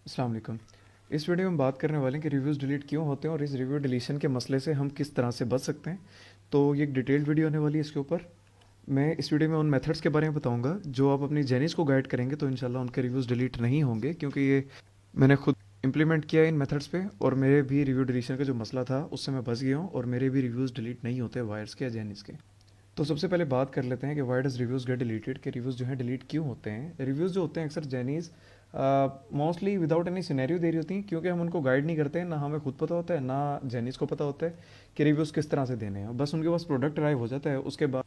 अस्सलाम वालेकुम। इस वीडियो में हम बात करने वाले हैं कि रिव्यूज़ डिलीट क्यों होते हैं और इस रिव्यू डिलीशन के मसले से हम किस तरह से बच सकते हैं। तो ये एक डिटेल्ड वीडियो होने वाली है इसके ऊपर। मैं इस वीडियो में उन मेथड्स के बारे में बताऊंगा जो आप अपनी जर्नीज़ को गाइड करेंगे तो इंशाल्लाह उनके रिव्यूज़ डिलीट नहीं होंगे, क्योंकि ये मैंने खुद इंप्लीमेंट किया है इन मेथड्स पे और मेरे भी रिव्यू डिलीशन का जो मसला था उससे मैं बच गया हूँ और मेरे भी रिव्यूज़ डिलीट नहीं होते वायर्स के या जर्नीज़ के। तो सबसे पहले बात कर लेते हैं कि why does reviews get deleted, के रिव्यूज़ जो हैं डिलीट क्यों होते हैं। रिव्यूज़ जो होते हैं अक्सर journeys mostly without any scenario दे रही होती हैं, क्योंकि हम उनको गाइड नहीं करते हैं, ना हमें खुद पता होता है ना जर्नीज़ को पता होता है कि रिव्यूज़ किस तरह से देने हैं। बस उनके पास प्रोडक्ट अराइव हो जाता है, उसके बाद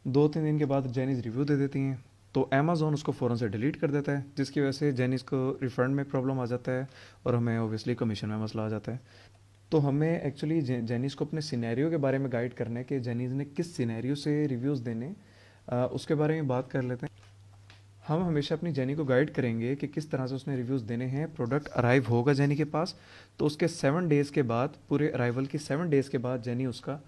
2-3 दिन के बाद जर्नीज़ रिव्यू दे देती हैं, तो अमेज़ोन उसको फ़ौरन से डिलीट कर देता है, जिसकी वजह से जर्नीज़ को रिफ़ंड में प्रॉब्लम आ जाता है और हमें ओबियसली कमीशन में मसला आ जाता है। तो हमें एक्चुअली जैनीज़ को अपने सिनेरियो के बारे में गाइड करना है कि जैनीज़ ने किस सिनेरियो से रिव्यूज़ देने, उसके बारे में बात कर लेते हैं। हम हमेशा अपनी जैनी को गाइड करेंगे कि किस तरह से उसने रिव्यूज़ देने हैं। प्रोडक्ट अराइव होगा जैनी के पास, तो उसके 7 डेज़ के बाद, पूरे अराइवल के 7 डेज़ के बाद जैनी उसका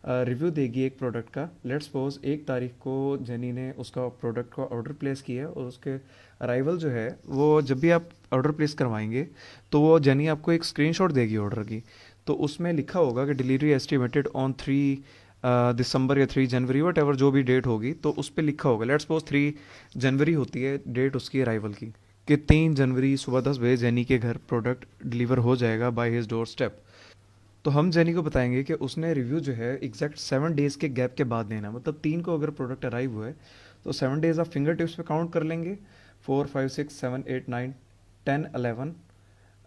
रिव्यू देगी एक प्रोडक्ट का। लेट्स सपोज 1 तारीख को जैनी ने उसका प्रोडक्ट का ऑर्डर प्लेस किया और उसके अराइवल जो है वो, जब भी आप ऑर्डर प्लेस करवाएंगे तो वो जैनी आपको एक स्क्रीनशॉट देगी ऑर्डर की। तो उसमें लिखा होगा कि डिलीवरी एस्टिमेटेड ऑन 3 दिसंबर या 3 जनवरी, वट एवर जो भी डेट होगी, तो उस पर लिखा होगा। लेट्स सपोज 3 जनवरी होती है डेट उसकी अराइवल की, कि 3 जनवरी सुबह 10 बजे जैनी के घर प्रोडक्ट डिलीवर हो जाएगा बाय हिज डोर स्टेप। तो हम जैनी को बताएंगे कि उसने रिव्यू जो है एग्जैक्ट 7 डेज़ के गैप के बाद देना है। मतलब 3 को अगर प्रोडक्ट अराइव हुआ है तो 7 डेज़ आप फिंगर टिप्स पे काउंट कर लेंगे, 4, 5, 6, 7, 8, 9, 10, 11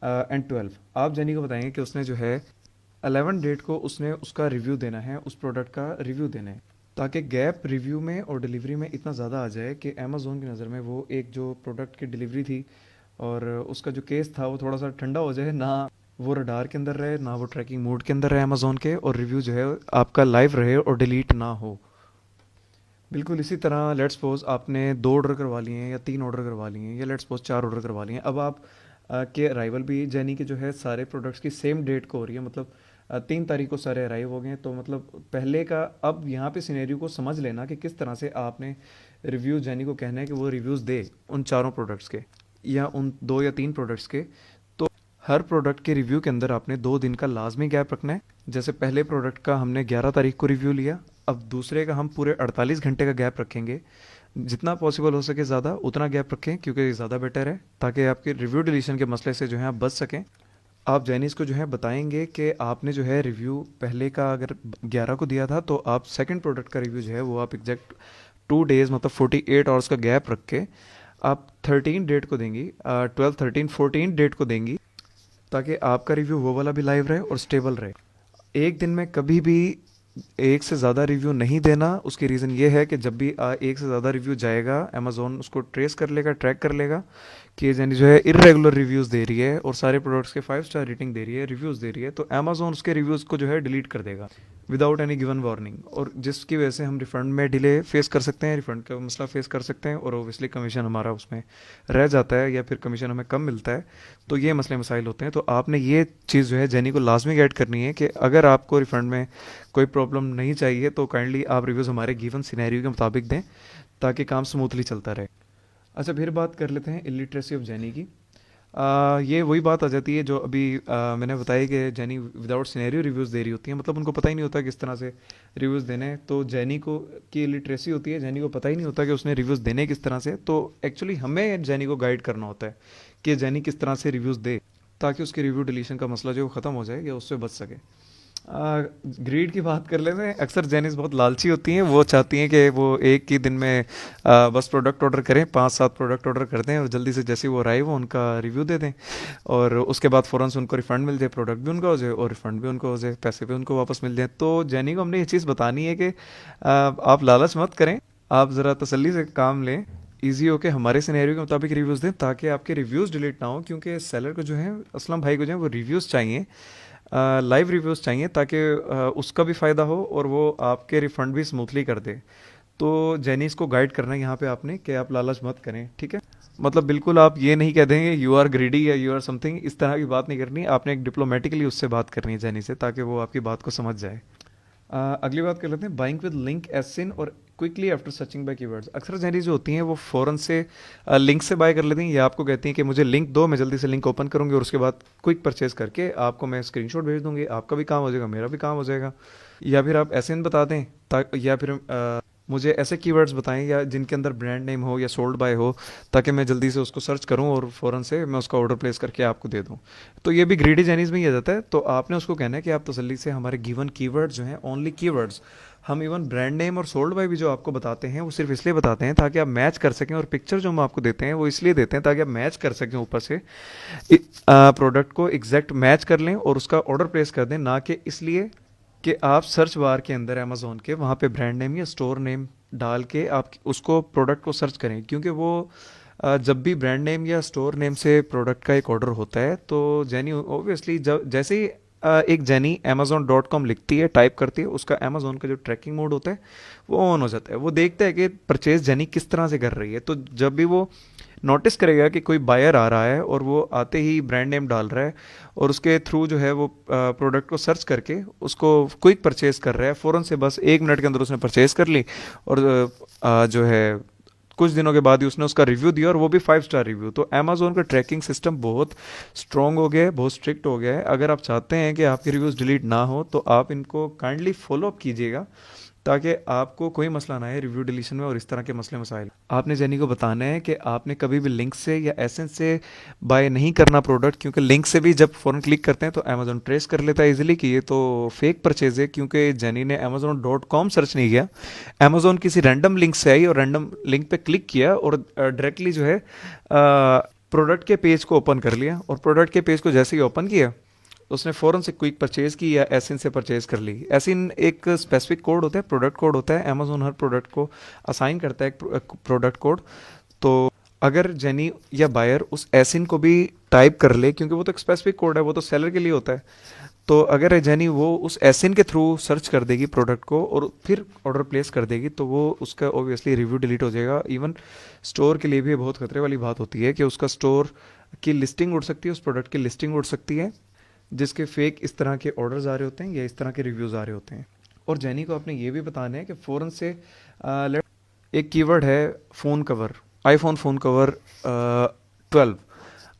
एंड 12। आप जैनी को बताएंगे कि उसने जो है 11 डेट को उसने उसका रिव्यू देना है, उस प्रोडक्ट का रिव्यू देना है, ताकि गैप रिव्यू में और डिलीवरी में इतना ज़्यादा आ जाए कि अमेज़ोन की नज़र में वो एक जो प्रोडक्ट की डिलीवरी थी और उसका जो केस था वो थोड़ा सा ठंडा हो जाए, ना वो रडार के अंदर रहे ना वो ट्रैकिंग मोड के अंदर रहे अमेज़ोन के, और रिव्यू जो है आपका लाइव रहे और डिलीट ना हो। बिल्कुल इसी तरह लेट्स सपोज आपने 2 ऑर्डर करवा लिए हैं या 3 ऑर्डर करवा लिए हैं या लेट्स सपोज 4 ऑर्डर करवा लिए हैं। अब आप के अराइवल भी जैनी के जो है सारे प्रोडक्ट्स की सेम डेट को हो रही है, मतलब 3 तारीख को सारे अराइव हो गए हैं। तो मतलब पहले का, अब यहाँ पे सिनेरियो को समझ लेना कि किस तरह से आपने रिव्यू जैनी को कहना है कि वो रिव्यूज़ दे उन चारों प्रोडक्ट्स के या उन 2 या 3 प्रोडक्ट्स के। तो हर प्रोडक्ट के रिव्यू के अंदर आपने 2 दिन का लाजमी गैप रखना है। जैसे पहले प्रोडक्ट का हमने 11 तारीख को रिव्यू लिया, अब दूसरे का हम पूरे 48 घंटे का गैप रखेंगे। जितना पॉसिबल हो सके ज़्यादा उतना गैप रखें, क्योंकि ज़्यादा बेटर है, ताकि आपके रिव्यू डिलीशन के मसले से जो है आप बच सकें। आप जैनिस को जो है बताएंगे कि आपने जो है रिव्यू पहले का अगर 11 को दिया था, तो आप सेकंड प्रोडक्ट का रिव्यू जो है वो आप एग्जैक्ट 2 डेज़ मतलब 48 आवर्स का गैप रख के आप 13 डेट को देंगी, 12, 13, 14 डेट को देंगी, ताकि आपका रिव्यू वो वाला भी लाइव रहे और स्टेबल रहे। एक दिन में कभी भी एक से ज़्यादा रिव्यू नहीं देना। उसकी रीज़न ये है कि जब भी एक से ज़्यादा रिव्यू जाएगा अमेज़ोन उसको ट्रेस कर लेगा, ट्रैक कर लेगा कि यानी जो है इरेगुलर रिव्यूज़ दे रही है और सारे प्रोडक्ट्स के 5 स्टार रेटिंग दे रही है, रिव्यूज़ दे रही है, तो अमेज़ोन उसके रिव्यूज़ को जो है डिलीट कर देगा विदाउट एनी गिवन वार्निंग, और जिसकी वजह से हम रिफ़ंड में डिले फेस कर सकते हैं, रिफ़ंड का मसला फेस कर सकते हैं और ओबियसली कमीशन हमारा उसमें रह जाता है या फिर कमीशन हमें कम मिलता है। तो ये मसले मसाइल होते हैं। तो आपने ये चीज़ जो है जैनी को लाजमी गाइड करनी है कि अगर आपको रिफ़ंड में कोई प्रॉब्लम नहीं चाहिए तो काइंडली आप रिव्यूज़ हमारे गिवन सिनेरियो के मुताबिक दें, ताकि काम स्मूथली चलता रहे। अच्छा, फिर बात कर लेते हैं इलिटरेसी ऑफ जैनी की। ये वही बात आ जाती है जो अभी मैंने बताया कि जैनी विदाउट सिनेरियो रिव्यूज़ दे रही होती है, मतलब उनको पता ही नहीं होता किस तरह से रिव्यूज़ देने हैं। तो जैनी को की लिटरेसी होती है, जैनी को पता ही नहीं होता कि उसने रिव्यूज़ देने किस तरह से। तो एक्चुअली हमें जैनी को गाइड करना होता है कि जैनी किस तरह से रिव्यूज़ दे, ताकि उसके रिव्यू डिलीशन का मसला जो है वो ख़त्म हो जाए या उससे बच सके। ग्रीड की बात कर लेते हैं। अक्सर जैनिस बहुत लालची होती हैं, वो चाहती हैं कि वो एक ही दिन में बस प्रोडक्ट ऑर्डर करें, 5-7 प्रोडक्ट ऑर्डर कर दें और जल्दी से जैसे वो अराइव हो उनका रिव्यू दे दें और उसके बाद फ़ौरन से उनको रिफ़ंड मिल जाए, प्रोडक्ट भी उनका हो जाए और रिफ़ंड भी उनको हो जाए, पैसे भी उनको वापस मिल जाए। तो जैनी को हमने ये चीज़ बतानी है कि आप लालच मत करें, आप ज़रा तसल्ली से काम लें, ईजी होके हमारे सिनेरियो के मुताबिक रिव्यूज़ दें, ताकि आपके रिव्यूज़ डिलीट ना हो। क्योंकि सेलर को जो है, असलम भाई को जो है वो रिव्यूज़ चाहिए, लाइव रिव्यूज़ चाहिए, ताकि उसका भी फ़ायदा हो और वो आपके रिफ़ंड भी स्मूथली कर दे। तो जैनीस को गाइड करना है यहाँ पे आपने कि आप लालच मत करें, ठीक है। मतलब बिल्कुल आप ये नहीं कह देंगे यू आर ग्रीडी या यू आर समथिंग, इस तरह की बात नहीं करनी। आपने एक डिप्लोमेटिकली उससे बात करनी है जैनी से, ताकि वो आपकी बात को समझ जाए। अगली बात कर लेते हैं buying with link ASIN और quickly after searching by keywords. अक्सर जहरी जो होती हैं वो फ़ौरन से लिंक से बाय कर लेती हैं या आपको कहती हैं कि मुझे लिंक दो, मैं जल्दी से लिंक ओपन करूँगी और उसके बाद क्विक परचेज करके आपको मैं स्क्रीनशॉट भेज दूँगी, आपका भी काम हो जाएगा, मेरा भी काम हो जाएगा। या फिर आप ऐसे बता दें या फिर मुझे ऐसे कीवर्ड्स बताएं या जिनके अंदर ब्रांड नेम हो या सोल्ड बाय हो, ताकि मैं जल्दी से उसको सर्च करूं और फ़ौरन से मैं उसका ऑर्डर प्लेस करके आपको दे दूं। तो ये भी ग्रीडी चाइनीज़ में ही आ जाता है। तो आपने उसको कहना है कि आप तसल्ली से हमारे गिवन कीवर्ड्स जो हैं, ओनली कीवर्ड्स, हम इवन ब्रांड नेम और सोल्ड बाय भी जो आपको बताते हैं वो सिर्फ इसलिए बताते हैं ताकि आप मैच कर सकें, और पिक्चर जो हम आपको देते हैं वो इसलिए देते हैं ताकि आप मैच कर सकें ऊपर से प्रोडक्ट को एग्जैक्ट मैच कर लें और उसका ऑर्डर प्लेस कर दें, ना कि इसलिए कि आप सर्च बार के अंदर अमेज़ोन के वहाँ पे ब्रांड नेम या स्टोर नेम डाल के आप उसको प्रोडक्ट को सर्च करें। क्योंकि वो जब भी ब्रांड नेम या स्टोर नेम से प्रोडक्ट का एक ऑर्डर होता है तो जेनी ऑब्वियसली जब जैसे ही एक जेनी amazon.com लिखती है, टाइप करती है, उसका अमेज़ोन का जो ट्रैकिंग मोड होता है वो ऑन हो जाता है। वो देखता है कि परचेज जेनी किस तरह से कर रही है। तो जब भी वो नोटिस करेगा कि कोई बायर आ रहा है और वो आते ही ब्रांड नेम डाल रहा है और उसके थ्रू जो है वो प्रोडक्ट को सर्च करके उसको क्विक परचेज कर रहा है, फ़ौरन से बस 1 मिनट के अंदर उसने परचेज कर ली और जो है कुछ दिनों के बाद ही उसने उसका रिव्यू दिया और वो भी 5 स्टार रिव्यू। तो अमेज़ोन का ट्रैकिंग सिस्टम बहुत स्ट्रॉन्ग हो गया है, बहुत स्ट्रिक्ट हो गया है। अगर आप चाहते हैं कि आपके रिव्यूज़ डिलीट ना हो तो आप इनको काइंडली फॉलो अप कीजिएगा ताकि आपको कोई मसला ना आए रिव्यू डिलीशन में और इस तरह के मसले मसाइल। आपने जेनी को बताना है कि आपने कभी भी लिंक से या एसेंस से बाय नहीं करना प्रोडक्ट, क्योंकि लिंक से भी जब फ़ौरन क्लिक करते हैं तो अमेज़ोन ट्रेस कर लेता है इजीली कि ये तो फेक परचेज है, क्योंकि जेनी ने amazon.com सर्च नहीं किया, अमेज़ोन किसी रैंडम लिंक से आई और रैंडम लिंक पे क्लिक किया और डायरेक्टली जो है प्रोडक्ट के पेज को ओपन कर लिया और प्रोडक्ट के पेज को जैसे ही ओपन किया उसने फ़ौरन से क्विक परचेज की या एसिन से परचेज कर ली। एसिन एक स्पेसिफिक कोड होता है, प्रोडक्ट कोड होता है, अमेज़ोन हर प्रोडक्ट को असाइन करता है एक प्रोडक्ट कोड। तो अगर जेनी या बायर उस एसिन को भी टाइप कर ले, क्योंकि वो तो एक स्पेसिफिक कोड है, वो तो सेलर के लिए होता है, तो अगर जेनी वो उस एसिन के थ्रू सर्च कर देगी प्रोडक्ट को और फिर ऑर्डर प्लेस कर देगी तो वो उसका ऑब्वियसली रिव्यू डिलीट हो जाएगा। इवन स्टोर के लिए भी बहुत खतरे वाली बात होती है कि उसका स्टोर की लिस्टिंग उड़ सकती है, उस प्रोडक्ट की लिस्टिंग उड़ सकती है जिसके फेक इस तरह के ऑर्डर्स आ रहे होते हैं या इस तरह के रिव्यूज़ आ रहे होते हैं। और जेनी को आपने ये भी बताना है कि फ़ौरन से एक कीवर्ड है phone cover, iPhone phone cover 12,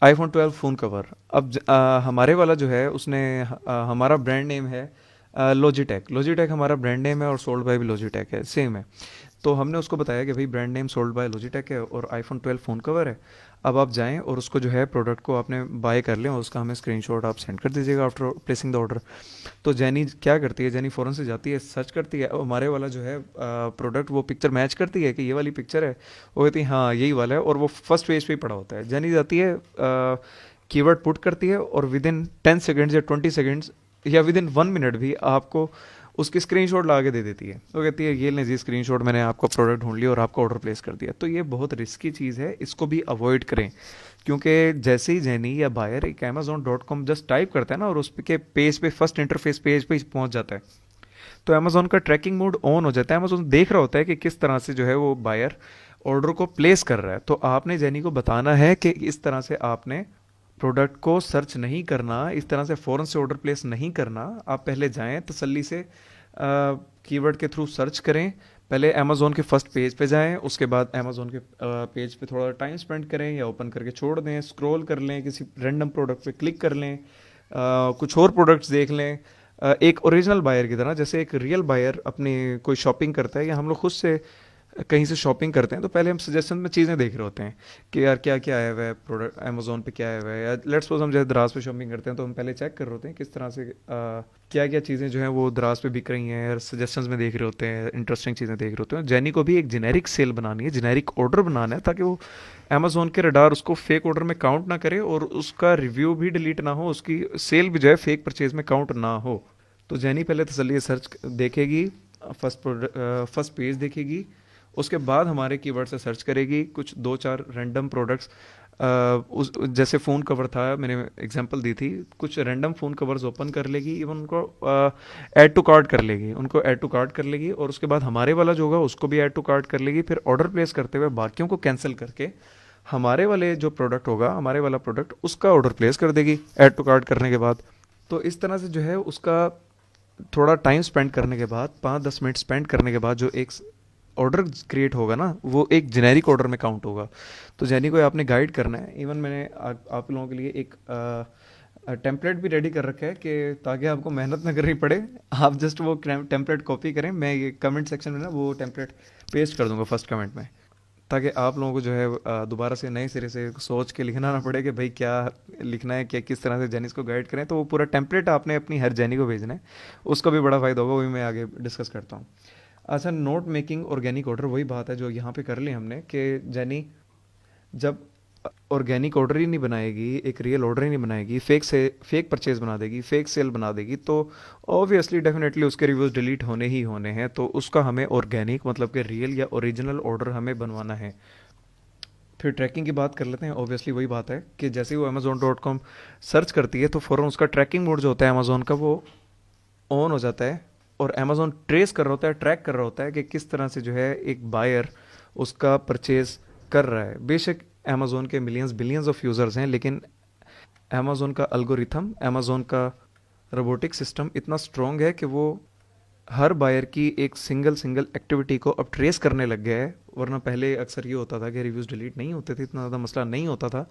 iPhone 12 phone cover. अब हमारे वाला जो है उसने हमारा ब्रांड नेम है लॉजिटेक, लॉजिटेक हमारा ब्रांड नेम है और सोल्ड बाय भी लॉजिटेक है, सेम है। तो हमने उसको बताया कि भाई brand name sold bye Logitech है और आईफोन 12 फ़ोन कवर है। अब आप जाएं और उसको जो है प्रोडक्ट को आपने बाय कर लें और उसका हमें स्क्रीनशॉट आप सेंड कर दीजिएगा आफ्टर प्लेसिंग द ऑर्डर। तो जेनी क्या करती है, जेनी फ़ौरन से जाती है, सर्च करती है, हमारे वाला जो है प्रोडक्ट वो पिक्चर मैच करती है कि ये वाली पिक्चर है, वो कहती है हाँ यही वाला है, और वो फर्स्ट पेज पे ही पड़ा होता है। जेनी जाती है कीवर्ड पुट करती है और विद इन 10 सेकेंड्स या 20 सेकेंड्स या विद इन 1 मिनट भी आपको उसकी स्क्रीनशॉट ला के दे देती है। वो कहती है ये लें जी स्क्रीनशॉट, मैंने आपका प्रोडक्ट ढूंढ लिया और आपका ऑर्डर प्लेस कर दिया। तो ये बहुत रिस्की चीज़ है, इसको भी अवॉइड करें, क्योंकि जैसे ही जेनी या बायर एक amazon.com जस्ट टाइप करता है ना और उस के पेज पे फर्स्ट इंटरफेस पेज पे पहुंच जाता है तो अमेजोन का ट्रैकिंग मोड ऑन हो जाता है। अमेजोन देख रहा होता है कि किस तरह से जो है वो बायर ऑर्डर को प्लेस कर रहा है। तो आपने जेनी को बताना है कि इस तरह से आपने प्रोडक्ट को सर्च नहीं करना, इस तरह से फ़ौरन से ऑर्डर प्लेस नहीं करना। आप पहले जाएं तसल्ली से कीवर्ड के थ्रू सर्च करें, पहले अमेज़ोन के फर्स्ट पेज पे जाएं, उसके बाद अमेज़ोन के पेज पे थोड़ा टाइम स्पेंड करें या ओपन करके छोड़ दें, स्क्रॉल कर लें, किसी रैंडम प्रोडक्ट पे क्लिक कर लें, कुछ और प्रोडक्ट्स देख लें, एक ओरिजिनल बायर की तरह, जैसे एक रियल बायर अपनी कोई शॉपिंग करता है या हम लोग खुद से कहीं से शॉपिंग करते हैं तो पहले हम सजेशन में चीज़ें देख रहे होते हैं कि यार क्या क्या आया हुआ है प्रोडक्ट अमेज़ोन पे, क्या आया हुआ है। या लेट्स सपोज हम जैसे दराज पे शॉपिंग करते हैं तो हम पहले चेक कर रहे होते हैं किस तरह से क्या क्या चीज़ें जो हैं वो दराज पे बिक रही हैं, सजेशंस में देख रहे होते हैं, इंटरेस्टिंग चीज़ें देख रहे होते हैं। जेनी को भी एक जेनेरिक सेल बनानी है, जेनेरिक ऑर्डर बनाना है ताकि वो अमेज़ोन के रडार उसको फेक ऑर्डर में काउंट ना करे और उसका रिव्यू भी डिलीट ना हो, उसकी सेल भी जो है फेक परचेज में काउंट ना हो। तो जेनी पहले तसल्ली सर्च देखेगी, फर्स्ट पेज देखेगी, उसके बाद हमारे कीवर्ड से सर्च करेगी कुछ 2-4 रैंडम प्रोडक्ट्स, उस जैसे फ़ोन कवर था मैंने एग्जांपल दी थी, कुछ रैंडम फ़ोन कवर्स ओपन कर लेगी, इवन उनको ऐड टू कार्ट कर लेगी, उनको ऐड टू कार्ट कर लेगी और उसके बाद हमारे वाला जो होगा उसको भी ऐड टू कार्ट कर लेगी। फिर ऑर्डर प्लेस करते हुए बाकियों को कैंसिल करके हमारे वाले जो प्रोडक्ट होगा, हमारे वाला प्रोडक्ट उसका ऑर्डर प्लेस कर देगी ऐड टू कार्ट करने के बाद। तो इस तरह से जो है उसका थोड़ा टाइम स्पेंड करने के बाद, 5-10 मिनट स्पेंड करने के बाद जो एक ऑर्डर क्रिएट होगा ना, वो एक जेनेरिक ऑर्डर में काउंट होगा। तो जेनी को आपने गाइड करना है। इवन मैंने आप लोगों के लिए एक टेम्पलेट भी रेडी कर रखा है कि ताकि आपको मेहनत ना करनी पड़े, आप जस्ट वो टेम्पलेट कॉपी करें। मैं ये कमेंट सेक्शन में ना वो टेम्पलेट पेस्ट कर दूंगा फर्स्ट कमेंट में, ताकि आप लोगों को जो है दोबारा से नए सिरे से सोच के लिखना ना पड़े कि भाई क्या लिखना है, क्या किस तरह से जेनिस को गाइड करें। तो वो पूरा टेम्पलेट आपने अपनी हर जेनी को भेजना है, उसका भी बड़ा फ़ायदा होगा, वही मैं आगे डिस्कस करता हूँ। अच्छा, नोट मेकिंग ऑर्गेनिक ऑर्डर, वही बात है जो यहाँ पे कर ली हमने कि जेनी जब ऑर्गेनिक ऑर्डर ही नहीं बनाएगी, एक रियल ऑर्डर ही नहीं बनाएगी, फेक परचेज बना देगी, फेक सेल बना देगी, तो ऑब्वियसली डेफिनेटली उसके रिव्यूज़ डिलीट होने ही होने हैं। तो उसका हमें ऑर्गेनिक मतलब कि रियल या ओरिजिनल ऑर्डर हमें बनवाना है। फिर ट्रैकिंग की बात कर लेते हैं। ऑब्वियसली वही बात है कि जैसे ही वो अमेजोन.com सर्च करती है तो फ़ौरन उसका ट्रैकिंग मोड जो होता है अमेजोन का, वो ऑन हो जाता है, और अमेजोन ट्रेस कर रहा होता है, ट्रैक कर रहा होता है कि किस तरह से जो है एक बायर उसका परचेज कर रहा है। बेशक अमेजोन के मिलियंस बिलियंस ऑफ यूज़र्स हैं, लेकिन अमेजोन का अल्गोरिथम, अमेजोन का रोबोटिक सिस्टम इतना स्ट्रॉन्ग है कि वो हर बायर की एक सिंगल सिंगल एक्टिविटी को अब ट्रेस करने लग गया है। वरना पहले अक्सर ये होता था कि रिव्यूज़ डिलीट नहीं होते थे, इतना ज़्यादा मसला नहीं होता था।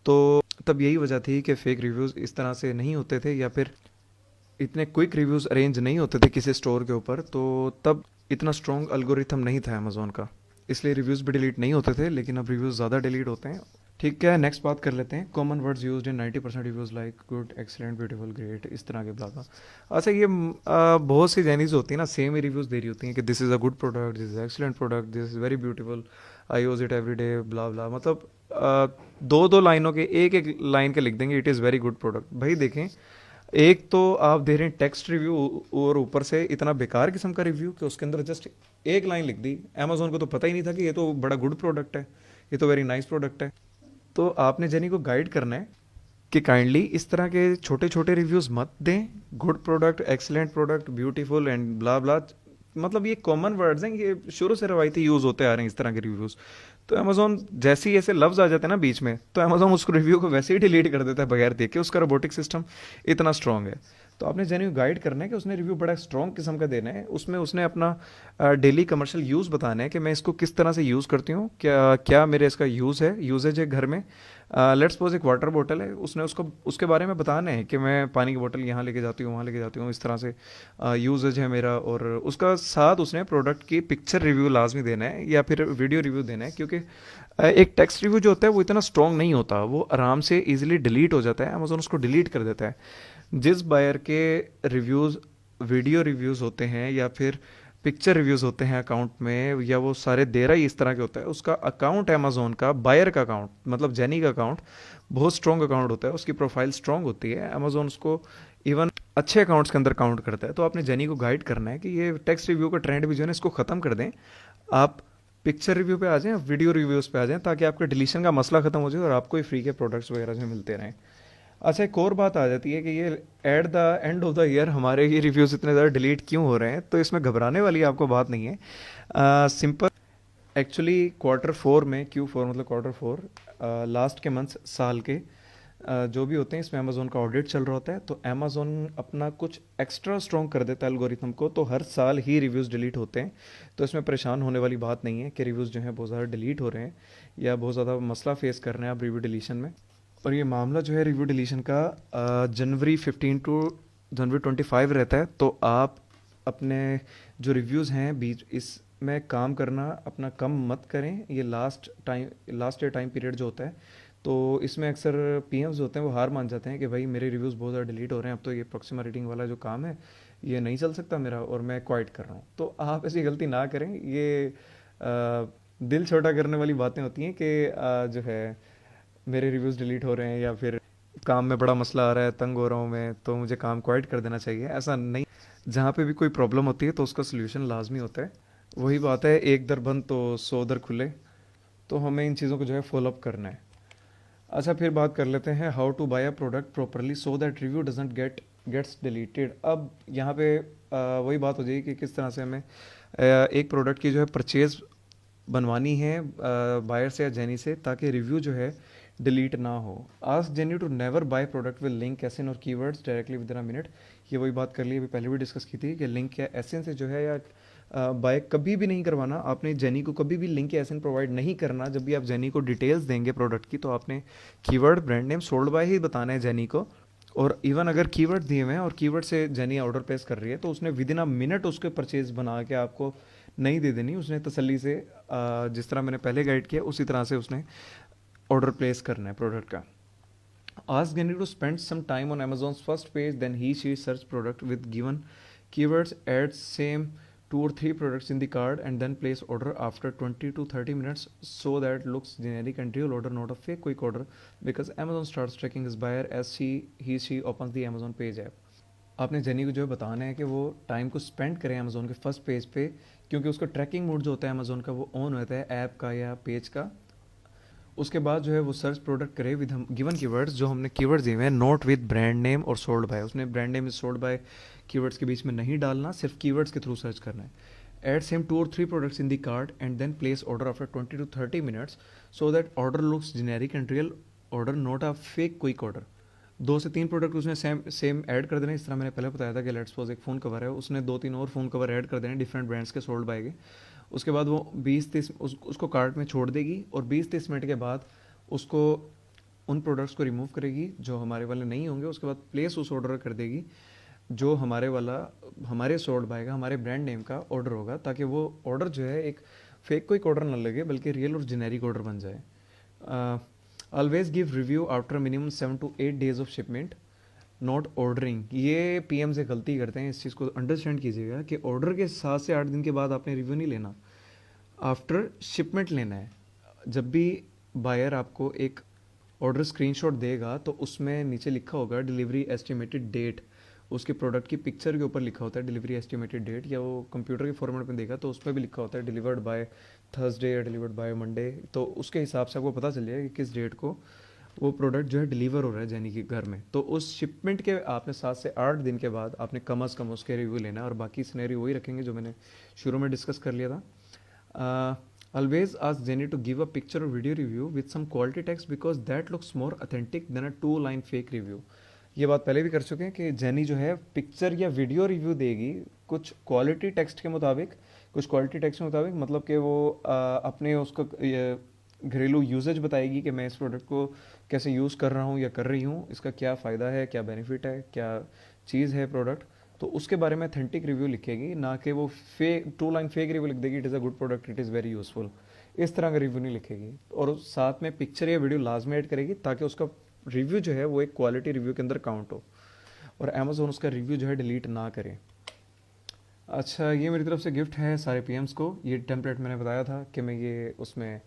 तो तब यही वजह थी कि फेक रिव्यूज़ इस तरह से नहीं होते थे, या फिर इतने क्विक रिव्यूज़ अरेंज नहीं होते थे किसी स्टोर के ऊपर। तो तब इतना स्ट्रॉन्ग अल्गोरिथम नहीं था अमेजोन का, इसलिए रिव्यूज़ भी डिलीट नहीं होते थे। लेकिन अब रिव्यूज़ ज़्यादा डिलीट होते हैं। ठीक है, नेक्स्ट बात कर लेते हैं। Common words used in 90% reviews like good, excellent, beautiful, great, इस तरह के ब्ला। अच्छा, ये बहुत सी जैनीज होती है ना, सेम ही रिव्यूज़ दे रही होती हैं कि this is a good product, this is excellent product, this is very beautiful, I use it every day, blah blah. मतलब दो दो लाइनों के, एक एक लाइन के लिख देंगे it is very good product. भाई देखें, एक तो आप दे रहे हैं टेक्स्ट रिव्यू, और ऊपर से इतना बेकार किस्म का रिव्यू कि उसके अंदर जस्ट एक लाइन लिख दी। अमेजोन को तो पता ही नहीं था कि ये तो बड़ा गुड प्रोडक्ट है, ये तो वेरी नाइस प्रोडक्ट है। तो आपने जेनी को गाइड करना है कि काइंडली इस तरह के छोटे छोटे रिव्यूज़ मत दें। Good product, excellent product, beautiful and blah blah, मतलब ये कॉमन वर्ड्स हैं, ये शुरू से रवायती यूज़ होते आ रहे हैं इस तरह के रिव्यूज़। तो अमेजोन जैसे ही ऐसे लफ्ज़ आ जाते हैं ना बीच में, तो अमेजोन उसको रिव्यू को वैसे ही डिलीट कर देता है बगैर देखे। उसका रोबोटिक सिस्टम इतना स्ट्रॉन्ग है। तो आपने जेन्यू गाइड करना है कि उसने रिव्यू बड़ा स्ट्रॉन्ग किस्म का देना है। उसमें उसने अपना डेली कमर्शियल यूज़ बताना है कि मैं इसको किस तरह से यूज़ करती हूँ, क्या क्या मेरे इसका यूजेज है घर में। लेट्स सपोज एक वाटर बोतल है, उसने उसको उसके बारे में बताना है कि मैं पानी की बोतल यहाँ लेके जाती हूँ, वहाँ लेके जाती हूँ, इस तरह से यूजेज है मेरा। और उसका साथ उसने प्रोडक्ट की पिक्चर रिव्यू लाजमी देना है या फिर वीडियो रिव्यू देना है, क्योंकि एक टेक्स्ट रिव्यू जो होता है वो इतना स्ट्रॉन्ग नहीं होता, वो आराम से इजीली डिलीट हो जाता है, अमेजोन उसको डिलीट कर देता है। जिस बायर के रिव्यूज़ वीडियो रिव्यूज़ होते हैं या फिर पिक्चर रिव्यूज़ होते हैं अकाउंट में, या वो सारे दे रहा ही इस तरह के होता है, उसका अकाउंट अमेजोन का, बायर का अकाउंट मतलब जेनी का अकाउंट बहुत स्ट्रॉन्ग अकाउंट होता है, उसकी प्रोफाइल स्ट्रॉन्ग होती है। अमेजोन उसको इवन अच्छे अकाउंट्स के अंदर काउंट करता है। तो आपने जेनी को गाइड करना है कि ये टेक्स्ट रिव्यू का ट्रेंड भी जो है ना, इसको ख़त्म कर दें, आप पिक्चर रिव्यू पे आ जाएं, वीडियो रिव्यूज़ पे आ जाएं, ताकि आपके डिलीशन का मसला ख़त्म हो जाए और आपको ही फ्री के प्रोडक्ट्स वगैरह जो मिलते रहें। अच्छा, एक और बात आ जाती है कि ये at the end of the year हमारे ये रिव्यूज़ इतने ज़्यादा डिलीट क्यों हो रहे हैं। तो इसमें घबराने वाली आपको बात नहीं है, सिंपल। एक्चुअली Q4 में, Q4 मतलब Q4, लास्ट के मंथ्स, साल के जो भी होते हैं, इसमें अमेजोन का ऑडिट चल रहा होता है। तो अमेजोन अपना कुछ एक्स्ट्रा स्ट्रॉन्ग कर देता है एल्गोरिथम को, तो हर साल ही रिव्यूज़ डिलीट होते हैं। तो इसमें परेशान होने वाली बात नहीं है कि रिव्यूज़ जो हैं बहुत ज़्यादा डिलीट हो रहे हैं या बहुत ज़्यादा मसला फेस कर रहे हैं आप रिव्यू डिलीशन में। और ये मामला जो है रिव्यू डिलीशन का जनवरी 15 टू जनवरी 25 रहता है। तो आप अपने जो रिव्यूज़ हैं बीच इसमें काम करना अपना कम मत करें। ये लास्ट ईयर टाइम पीरियड जो होता है, तो इसमें अक्सर पीएम्स होते हैं वो हार मान जाते हैं कि भाई मेरे रिव्यूज़ बहुत ज़्यादा डिलीट हो रहे हैं, अब तो ये प्रोक्सिमा रेटिंग वाला जो काम है ये नहीं चल सकता मेरा, और मैं क्वाइट कर रहा हूँ। तो आप ऐसी गलती ना करें। ये दिल छोटा करने वाली बातें होती हैं कि जो है मेरे रिव्यूज़ डिलीट हो रहे हैं या फिर काम में बड़ा मसला आ रहा है, तंग हो रहा हूँ मैं, तो मुझे काम क्वाइट कर देना चाहिए। ऐसा नहीं। जहाँ पे भी कोई प्रॉब्लम होती है तो उसका सोल्यूशन लाजमी होता है। वही बात है, एक दर बंद तो 100 दर खुले। तो हमें इन चीज़ों को जो है फॉलोअप करना है। अच्छा, फिर बात कर लेते हैं how to buy a product properly so that review doesn't gets deleted. अब यहाँ पे वही बात हो जाएगी कि किस तरह से हमें एक प्रोडक्ट की जो है परचेज़ बनवानी है बायर से या जेनी से, ताकि रिव्यू जो है डिलीट ना हो। Ask Jenny to never buy product with link SN or keywords directly with in a minute. ये वही बात कर ली अभी पहले भी डिस्कस की थी कि लिंक या एसएन से जो है या बाय कभी भी नहीं करवाना। आपने जेनी को कभी भी लिंक या एसएन प्रोवाइड नहीं करना। जब भी आप जेनी को डिटेल्स देंगे प्रोडक्ट की तो आपने keyword, brand name, sold by ही बताना है जेनी को। और इवन अगर कीवर्ड दिए हुए हैं और कीवर्ड से जेनी ऑर्डर प्लेस कर रही है तो उसने विद इन अ मिनट उसके परचेज बना के आपको नहीं दे देनी। उसने तसल्ली से जिस तरह मैंने पहले गाइड किया उसी तरह से उसने ऑर्डर प्लेस करना है प्रोडक्ट का। Ask Gandhi to spend some time on Amazon's first page, then he/she search product with given keywords, add same 2 or 3 products in the cart, and then place order after 20 to 30 minutes so that looks generic and real order, not a fake quick order, because Amazon starts tracking his buyer as he/she opens the Amazon page app. आपने jenny को जो है बताना है कि वो time को spend करें अमेजोन के फर्स्ट पेज पे, क्योंकि उसका ट्रैकिंग मोड जो होता है अमेजोन का वो ऑन होता है ऐप का या पेज का। उसके बाद जो है वो सर्च प्रोडक्ट करे विद हम गिवन कीवर्ड्स, जो हमने कीवर्ड्स दिए हुए हैं, नोट विद ब्रांड नेम और सोल्ड बाय। उसने brand name sold bye keywords के बीच में नहीं डालना, सिर्फ कीवर्ड्स के थ्रू सर्च करना है। Add same 2 or 3 products in the cart and then place order after 20 to 30 minutes so that order looks generic and real order, not a fake quick order. 2 से 3 product उसने same add कर देने। इस तरह मैंने पहले बताया था कि लेट्स सपोज एक फ़ोन कवर है, उसने 2-3 और फ़ोन कवर ऐड कर देने डिफरेंट ब्रांड्स के सोल्ड बाय के। उसके बाद वो 20-30 उसको कार्ट में छोड़ देगी और 20-30 मिनट के बाद उसको उन प्रोडक्ट्स को रिमूव करेगी जो हमारे वाले नहीं होंगे। उसके बाद प्लेस उस ऑर्डर कर देगी जो हमारे वाला, हमारे सोल्ड बाय का, हमारे ब्रांड नेम का ऑर्डर होगा, ताकि वो ऑर्डर जो है एक फेक कोई ऑर्डर ना लगे बल्कि रियल और जेनेरिक ऑर्डर बन जाए। Always give review after minimum 7 to 8 days of shipment, not ordering. ये पीएम से गलती करते हैं, इस चीज़ को अंडरस्टैंड कीजिएगा कि ऑर्डर के 7 से 8 दिन के बाद आपने रिव्यू नहीं लेना, आफ्टर शिपमेंट लेना है। जब भी बायर आपको एक ऑर्डर स्क्रीनशॉट देगा तो उसमें नीचे लिखा होगा डिलीवरी एस्टिमेटेड डेट, उसके प्रोडक्ट की पिक्चर के ऊपर लिखा होता है डिलीवरी एस्टिमेटेड डेट, या वो कंप्यूटर के फॉर्मेट में देगा तो उसमें भी लिखा होता है डिलीवर्ड बाय थर्सडे या डिलीवर्ड बाय मंडे। तो उसके हिसाब से आपको पता चल जाएगा कि किस डेट को वो प्रोडक्ट जो है डिलीवर हो रहा है जेनी के घर में। तो उस शिपमेंट के आपने 7 से 8 दिन के बाद आपने कम अज़ कम उसके रिव्यू लेना है, और बाकी सिनेरियो वही रखेंगे जो मैंने शुरू में डिस्कस कर लिया था। Always ask Jenny to give a picture or video review with some quality text because that looks more authentic than a 2-line fake review. ये बात पहले भी कर चुके हैं कि जेनी जो है पिक्चर या वीडियो रिव्यू देगी कुछ क्वालिटी टेक्स्ट के मुताबिक, कुछ क्वालिटी टेक्स्ट के मुताबिक, मतलब कि वो अपने उसको घरेलू यूजेज बताएगी कि मैं इस प्रोडक्ट को कैसे यूज़ कर रहा हूँ या कर रही हूँ, इसका क्या फ़ायदा है, क्या बेनिफिट है, क्या चीज़ है प्रोडक्ट, तो उसके बारे में अथेंटिक रिव्यू लिखेगी, ना कि वो फेक 2 लाइन फेक रिव्यू लिख देगी, it is a good product, it is very useful. इस तरह का रिव्यू नहीं लिखेगी, और साथ में पिक्चर या वीडियो लाजमी ऐड करेगी ताकि उसका रिव्यू जो है वो एक क्वालिटी रिव्यू के अंदर काउंट हो और अमेजोन उसका रिव्यू जो है डिलीट ना करे। अच्छा, ये मेरी तरफ से गिफ्ट है सारे पीएम्स को। ये टेम्पलेट मैंने बताया था कि मैं ये उसमें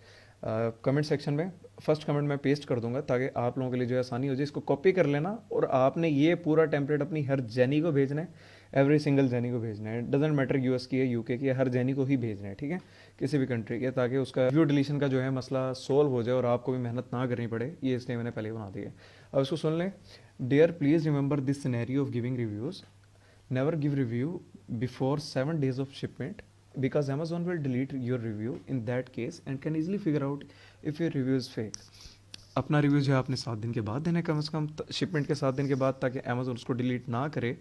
कमेंट सेक्शन में फर्स्ट कमेंट में पेस्ट कर दूंगा ताकि आप लोगों के लिए जो है आसानी हो जाए। इसको कॉपी कर लेना और आपने ये पूरा टेम्पलेट अपनी हर जेनी को भेजना है, एवरी सिंगल जेनी को भेजना है। डजेंट मैटर यूएस की है, यूके की है, हर जेनी को ही भेजना है, ठीक है, किसी भी कंट्री के, ताकि उसका रिव्यू डिलीशन का जो है मसला सोल्व हो जाए और आपको भी मेहनत ना करनी पड़े। ये इसलिए मैंने पहले बना दी है। अब इसको सुन लें। Dear, please remember this scenario of giving reviews. Never give review before 7 days of shipment because Amazon will delete your review in that case and can easily figure out if your review is fake. अपना review जो है आपने 7 दिन के बाद देना है, कम से कम शिपमेंट के 7 दिन के बाद, ताकि Amazon उसको डिलीट ना करे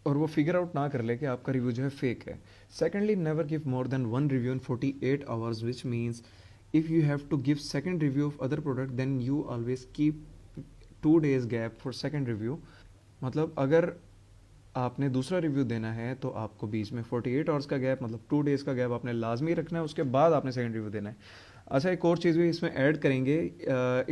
और वो फिगर आउट ना कर ले कि आपका रिव्यू जो है फेक है। Secondly, never give more than 1 review in 48 hours, which means if you have to give second review of other product then you always keep 2 days gap for second review. मतलब अगर आपने दूसरा review देना है तो आपको बीच में 48 आवर्स का गैप, मतलब 2 days का गैप आपने लाजमी रखना है, उसके बाद आपने सेकंड रिव्यू देना है। अच्छा, एक और चीज़ भी इसमें ऐड करेंगे,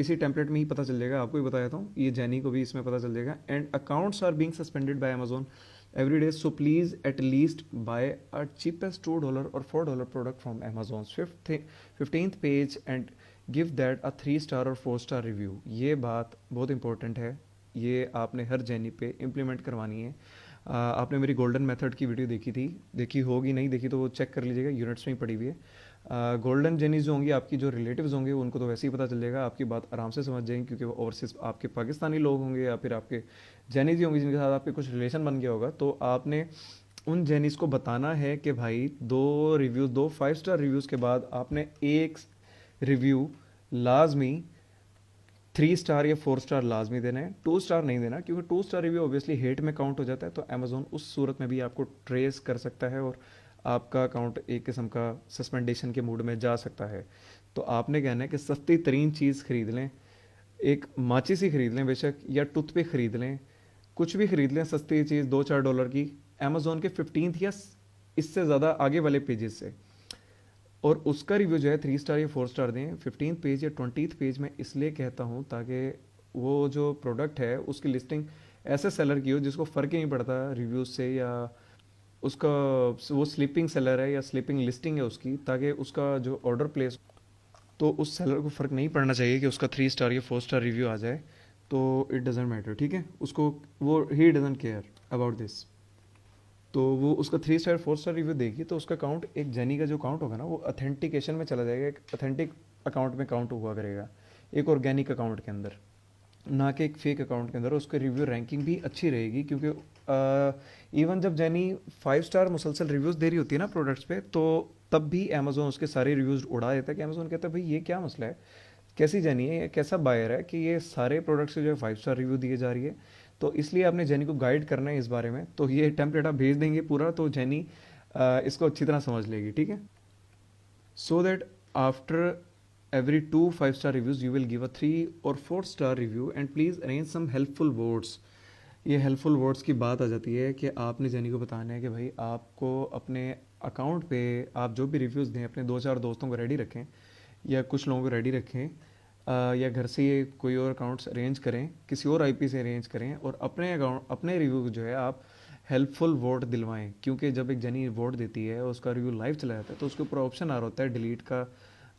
इसी टेम्पलेट में ही पता चल जाएगा, आपको भी बताया था, ये जेनी को भी इसमें पता चल जाएगा। And accounts are being suspended by Amazon every day, so please at least buy a cheapest $2 or $4 product from Amazon's 15th page and give that a 3-star or 4-star review। ये बात बहुत important है, ये आपने हर jenny पे implement करवानी है। आपने मेरी गोल्डन मेथड की वीडियो देखी थी, देखी होगी, नहीं देखी तो वो चेक कर लीजिएगा, यूनिट्स में ही पड़ी हुई है। गोल्डन जेनीज जो होंगी, आपकी जो रिलेटिव्स होंगे उनको तो वैसे ही पता चल जाएगा, आपकी बात आराम से समझ जाएंगे, क्योंकि वो ओवरसीज आपके पाकिस्तानी लोग होंगे या फिर आपके जेनीज ही होंगे जिनके साथ आपके कुछ रिलेशन बन गया होगा। तो आपने उन जेनीज को बताना है कि भाई 2 5-star रिव्यूज़ के बाद आपने एक रिव्यू लाजमी 3 स्टार या 4 स्टार लाजमी देना है, 2 स्टार नहीं देना, क्योंकि 2 स्टार रिव्यू ऑब्वियसली हेट में काउंट हो जाता है, तो अमेजोन उस सूरत में भी आपको ट्रेस कर सकता है और आपका अकाउंट एक किस्म का सस्पेंडेशन के मूड में जा सकता है। तो आपने कहना है कि सस्ती तरीन चीज़ खरीद लें, एक माचिस ही खरीद लें बेशक, या टूथपिक खरीद लें, कुछ भी खरीद लें सस्ती चीज़ $2-4 की, अमेजोन के 15th या इससे ज़्यादा आगे वाले पेजेस से, और उसका रिव्यू जो है 3 स्टार या 4 स्टार दें 15th पेज या 20th पेज में। इसलिए कहता हूँ ताकि वो जो प्रोडक्ट है उसकी लिस्टिंग ऐसे सेलर की हो जिसको फ़र्क ही नहीं पड़ता रिव्यूज़ से, या उसका वो स्लीपिंग सेलर है या स्लीपिंग लिस्टिंग है उसकी, ताकि उसका जो ऑर्डर प्लेस, तो उस सेलर को फ़र्क नहीं पड़ना चाहिए कि उसका 3 स्टार या 4 स्टार रिव्यू आ जाए। तो इट डजेंट मैटर, ठीक है, उसको वो he doesn't care about this. तो वो उसका 3 स्टार 4 स्टार रिव्यू देगी तो उसका अकाउंट, एक जेनी का जो अकाउंट होगा ना, वो अथेंटिकेशन में चला जाएगा, एक अथेंटिक अकाउंट में काउंट हुआ करेगा, एक ऑर्गेनिक अकाउंट के अंदर, ना कि एक फेक अकाउंट के अंदर। उसकी रिव्यू रैंकिंग भी अच्छी रहेगी, क्योंकि इवन जब जेनी 5 स्टार मुसलसल रिव्यूज़ दे रही होती है ना प्रोडक्ट्स पे, तो तब भी अमेजोन उसके सारे रिव्यूज़ उड़ा देता है, कि अमेजोन कहता है भाई ये क्या मसला है, कैसी जेनी है, ये कैसा बायर है कि ये सारे प्रोडक्ट्स से जो है 5 स्टार रिव्यू दिए जा रही है। तो इसलिए आपने जेनी को गाइड करना है इस बारे में। तो ये टेम्पलेट आप भेज देंगे पूरा, तो जेनी इसको अच्छी तरह समझ लेगी, ठीक है। So that after every 2 5 star reviews you will give a 3 or 4 star review and please arrange some helpful words। ये हेल्पफुल वर्ड्स की बात आ जाती है कि आपने जेनी को बताना है कि भाई आपको अपने अकाउंट पे आप जो भी रिव्यूज़ दें अपने 2-4 दोस्तों को रेडी रखें, या कुछ लोगों को रेडी रखें, या घर से ये कोई और अकाउंट्स अरेंज करें, किसी और आईपी से अरेंज करें, और अपने अकाउंट अपने रिव्यू जो है आप हेल्पफुल वोट दिलवाएं। क्योंकि जब एक जेनी वोट देती है और उसका रिव्यू लाइव चला जाता है तो उसके ऊपर ऑप्शन आ रहा होता है डिलीट का,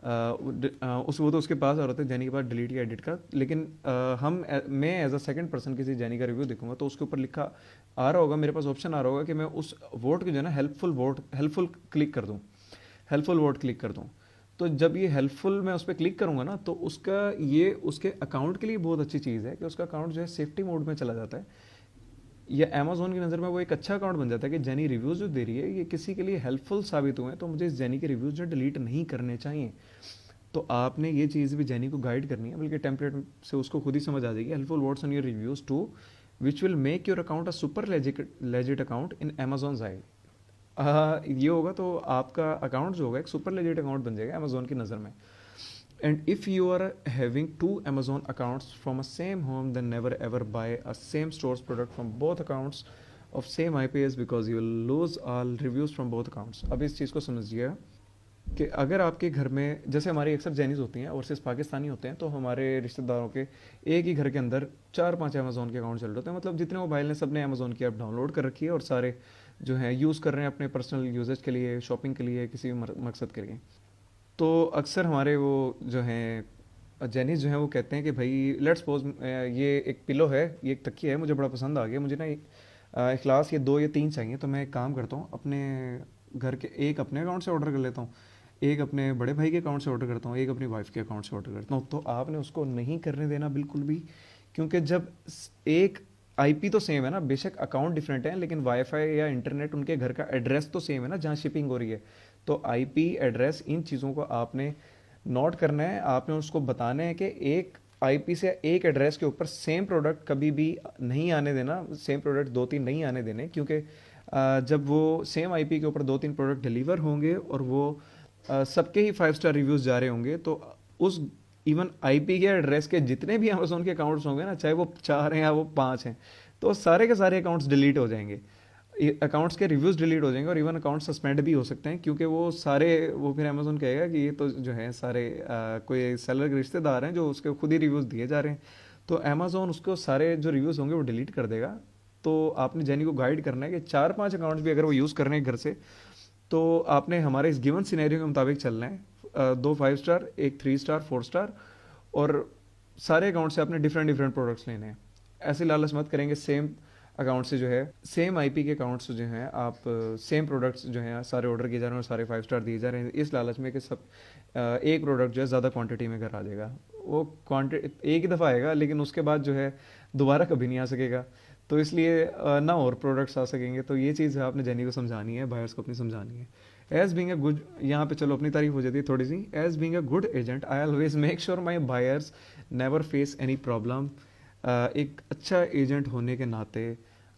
उस वो तो उसके पास आ रहा होता है जेनी के पास डिलीट या एडिट का, लेकिन मैं एज अ सेकंड पर्सन किसी जेनी का रिव्यू देखूंगा तो उसके ऊपर लिखा आ रहा होगा, मेरे पास ऑप्शन आ रहा होगा कि मैं उस वोट को जो है ना हेल्पफुल क्लिक कर दूँ, हेल्पफुल वोट क्लिक कर दूँ। तो जब ये हेल्पफुल मैं उस पर क्लिक करूँगा ना, तो उसका ये उसके अकाउंट के लिए बहुत अच्छी चीज़ है कि उसका अकाउंट जो है सेफ्टी मोड में चला जाता है, या अमेजोन की नज़र में वो एक अच्छा अकाउंट बन जाता है कि जेनी रिव्यूज़ जो दे रही है ये किसी के लिए हेल्पफुल साबित हुए हैं, तो मुझे इस जेनी के रिव्यूज़ जो डिलीट नहीं करने चाहिए। तो आपने ये चीज़ भी जेनी को गाइड करनी है, बल्कि टेम्पलेट से उसको खुद ही समझ आ जाएगी। Helpful words on your reviews to which will make your account a super legit account in Amazon I. ये होगा तो आपका अकाउंट जो होगा एक सुपर लेजिट अकाउंट बन जाएगा अमेजोन की नज़र में। And if you are having 2 Amazon accounts from a same home, then never ever buy a same store's product from both accounts of same IPS because you will lose all reviews from both accounts। अब इस चीज़ को समझिए कि अगर आपके घर में, जैसे हमारी अक्सर चाइनीज़ होती हैं और सिर्फ पाकिस्तानी होते हैं, तो हमारे रिश्तेदारों के एक ही घर के अंदर 4-5 अमेज़ोन के अकाउंट चल रहे होते हैं, मतलब जितने मोबाइल ने सब ने अमेज़ोन की ऐप डाउनलोड कर रखी है और सारे जो हैं यूज़ कर रहे हैं अपने पर्सनल यूजेज के लिए, शॉपिंग के लिए, किसी भी मकसद के लिए। तो अक्सर हमारे वो जो हैं जेनिस जो हैं वो कहते हैं कि भाई लेट्स सपोज ये एक पिलो है, ये एक तकिया है, मुझे बड़ा पसंद आ गया, मुझे ना इखलास ये 2 या 3 चाहिए, तो मैं एक काम करता हूँ अपने घर के एक अपने अकाउंट से ऑर्डर कर लेता हूँ, एक अपने बड़े भाई के अकाउंट से ऑर्डर करता हूँ, एक अपनी वाइफ के अकाउंट से ऑर्डर करता हूँ। तो आपने उसको नहीं करने देना बिल्कुल भी, क्योंकि जब एक आईपी तो सेम है ना, बेशक अकाउंट डिफरेंट है, लेकिन वाईफाई या इंटरनेट उनके घर का एड्रेस तो सेम है ना जहाँ शिपिंग हो रही है। तो आईपी एड्रेस इन चीज़ों को आपने नोट करना है, आपने उसको बताना है कि एक आईपी से एक एड्रेस के ऊपर सेम प्रोडक्ट कभी भी नहीं आने देना, सेम प्रोडक्ट 2-3 नहीं आने देने, क्योंकि जब वो सेम आईपी के ऊपर 2-3 प्रोडक्ट डिलीवर होंगे और वो सबके ही 5 स्टार रिव्यूज़ जा रहे होंगे, तो उस इवन आईपी के एड्रेस के जितने भी अमेजोन के अकाउंट्स होंगे ना, चाहे वो 4 हैं या वो 5 हैं, तो सारे के सारे अकाउंट्स डिलीट हो जाएंगे, अकाउंट्स के रिव्यूज़ डिलीट हो जाएंगे, और इवन अकाउंट सस्पेंड भी हो सकते हैं, क्योंकि वो सारे, वो फिर अमेजोन कहेगा कि ये तो जो है सारे कोई सेलर के रिश्तेदार हैं जो उसके खुद ही रिव्यूज़ दिए जा रहे हैं, तो अमेजोन उसको सारे जो रिव्यूज़ होंगे वो डिलीट कर देगा। तो आपने जेनी को गाइड करना है कि 4-5 अकाउंट्स भी अगर वो यूज़ कर रहे हैं घर से, तो आपने हमारे इस गिवन सिनेरियो के मुताबिक चलना है, 2 5 स्टार, एक 3 स्टार 4 स्टार, और सारे अकाउंट से आपने डिफरेंट डिफरेंट प्रोडक्ट्स लेने हैं। ऐसे लालच मत करेंगे सेम अकाउंट से जो है, सेम आईपी के अकाउंट्स जो हैं आप सेम प्रोडक्ट्स जो हैं सारे ऑर्डर किए जा रहे हैं और सारे 5 स्टार दिए जा रहे हैं, इस लालच में कि सब एक प्रोडक्ट जो है ज़्यादा क्वांटिटी में घर आ जाएगा। वो क्वांटिटी एक ही दफ़ा आएगा, लेकिन उसके बाद जो है दोबारा कभी नहीं आ सकेगा, तो इसलिए ना और प्रोडक्ट्स आ सकेंगे। तो ये चीज़ आपने जेनी को समझानी है, बायर्स को अपनी समझानी है। एज बीइंग अ गुड, यहाँ पे चलो अपनी तारीफ हो जाती है थोड़ी सी, as being a good agent I always make sure my buyers never face any problem. एक अच्छा एजेंट होने के नाते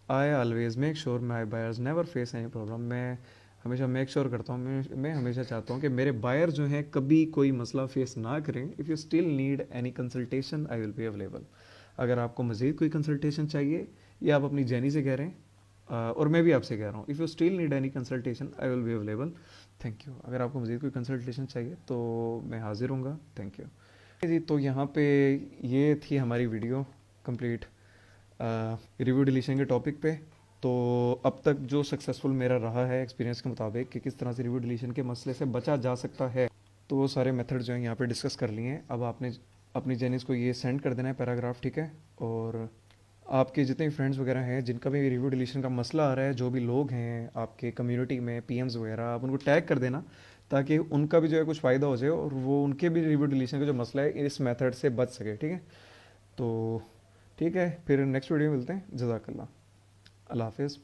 I always make sure my buyers never face any problem, मैं हमेशा मेक श्योर करता हूँ, मैं हमेशा चाहता हूँ कि मेरे बायर जो हैं कभी कोई मसला फेस ना करें। If you still need any consultation I will be available. अगर आपको मज़ीद कोई कंसल्टेशन चाहिए, ये आप अपनी जेनी से कह रहे हैं, और मैं भी आपसे कह रहा हूँ, if you still need any consultation I will be available. Thank you. अगर आपको मज़ीद कोई कंसल्टेशन चाहिए तो मैं हाजिर हूँगा। थैंक यू जी। तो यहाँ पे ये थी हमारी वीडियो कंप्लीट रिव्यू डिलीशन के टॉपिक पे। तो अब तक जो सक्सेसफुल मेरा रहा है एक्सपीरियंस के मुताबिक कि किस तरह से रिव्यू डिलीशन के मसले से बचा जा सकता है, तो वो सारे मेथड जो हैं यहाँ पे डिस्कस कर लिए हैं। अब आपने अपनी जेनिस को ये सेंड कर देना है पैराग्राफ, ठीक है। और आपके जितने भी फ्रेंड्स वगैरह हैं जिनका भी रिव्यू डिलीशन का मसला आ रहा है, जो भी लोग हैं आपके कम्युनिटी में पीएम्स वगैरह, आप उनको टैग कर देना ताकि उनका भी जो है कुछ फ़ायदा हो जाए और वो उनके भी रिव्यू डिलीशन का जो मसला है इस मेथड से बच सके, ठीक है। तो ठीक है, फिर नेक्स्ट वीडियो में मिलते हैं। जज़ाकल्लाह, अल्लाह हाफिज़।